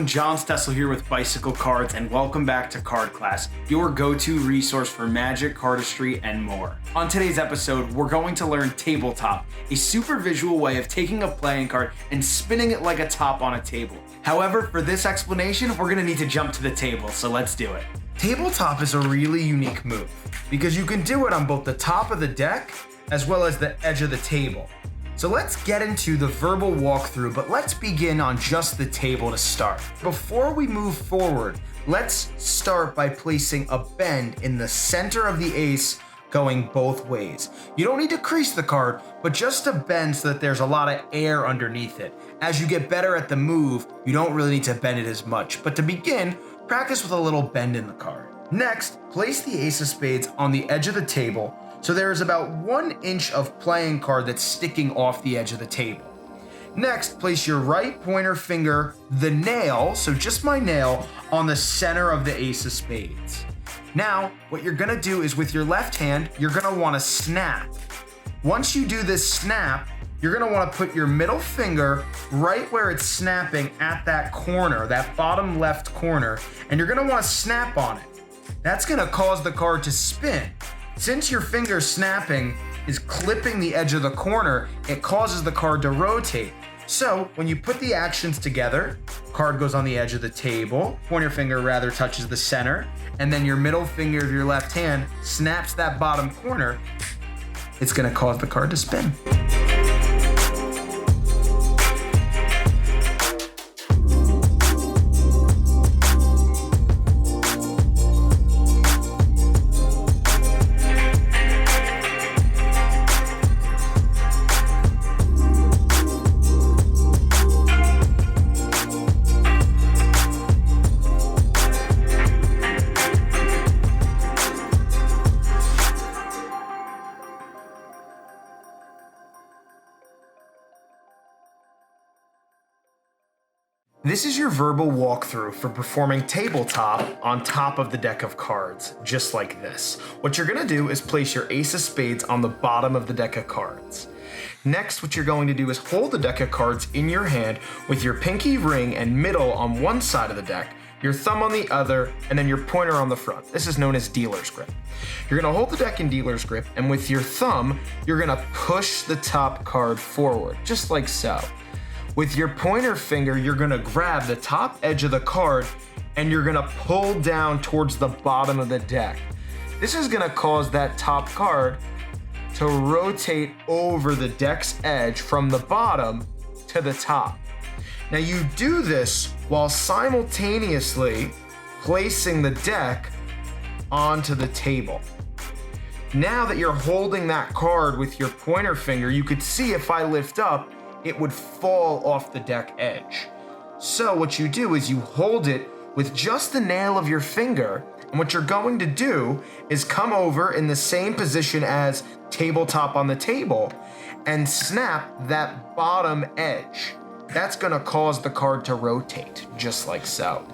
everyone, John Stessel here with Bicycle Cards, and welcome back to Card Class, your go-to resource for magic, cardistry, and more. On today's episode, we're going to learn TableTop, a super visual way of taking a playing card and spinning it like a top on a table. However, for this explanation, we're going to need to jump to the table, so let's do it. TableTop is a really unique move, because you can do it on both the top of the deck, as well as the edge of the table. So let's get into the verbal walkthrough, but let's begin on just the table to start. Before we move forward, let's start by placing a bend in the center of the ace going both ways. You don't need to crease the card, but just a bend so that there's a lot of air underneath it. As you get better at the move, you don't really need to bend it as much, but to begin, practice with a little bend in the card. Next, place the ace of spades on the edge of the table so there is about 1 inch of playing card that's sticking off the edge of the table. Next, place your right pointer finger, the nail, so just my nail, on the center of the ace of spades. Now, what you're gonna do is with your left hand, you're gonna wanna snap. Once you do this snap, you're gonna wanna put your middle finger right where it's snapping at that corner, that bottom left corner, and you're gonna wanna snap on it. That's gonna cause the card to spin. Since your finger snapping is clipping the edge of the corner, it causes the card to rotate. So when you put the actions together, card goes on the edge of the table, pointer finger rather touches the center, and then your middle finger of your left hand snaps that bottom corner, it's gonna cause the card to spin. This is your verbal walkthrough for performing TableTop on top of the deck of cards, just like this. What you're gonna do is place your ace of spades on the bottom of the deck of cards. Next, what you're going to do is hold the deck of cards in your hand with your pinky ring and middle on one side of the deck, your thumb on the other, and then your pointer on the front. This is known as dealer's grip. You're gonna hold the deck in dealer's grip, and with your thumb, you're gonna push the top card forward, just like so. With your pointer finger, you're gonna grab the top edge of the card and you're gonna pull down towards the bottom of the deck. This is gonna cause that top card to rotate over the deck's edge from the bottom to the top. Now you do this while simultaneously placing the deck onto the table. Now that you're holding that card with your pointer finger, you could see if I lift up, it would fall off the deck edge. So what you do is you hold it with just the nail of your finger, and what you're going to do is come over in the same position as TableTop on the table and snap that bottom edge. That's gonna cause the card to rotate, just like so.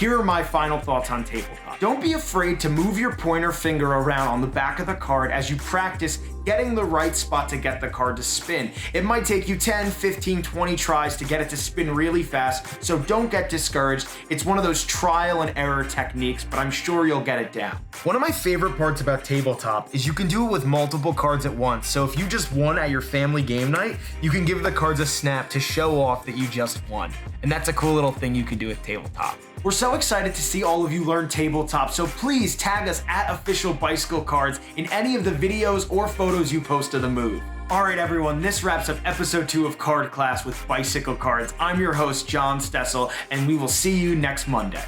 Here are my final thoughts on TableTop. Don't be afraid to move your pointer finger around on the back of the card as you practice getting the right spot to get the card to spin. It might take you 10, 15, 20 tries to get it to spin really fast, so don't get discouraged. It's one of those trial and error techniques, but I'm sure you'll get it down. One of my favorite parts about tabletop is you can do it with multiple cards at once. So if you just won at your family game night, you can give the cards a snap to show off that you just won. And that's a cool little thing you can do with tabletop. We're so excited to see all of you learn tabletop, so please tag us at Official Bicycle Cards in any of the videos or photos you post of the move. Alright everyone, this wraps up episode 2 of Card Class with Bicycle Cards. I'm your host, John Stessel, and we will see you next Monday.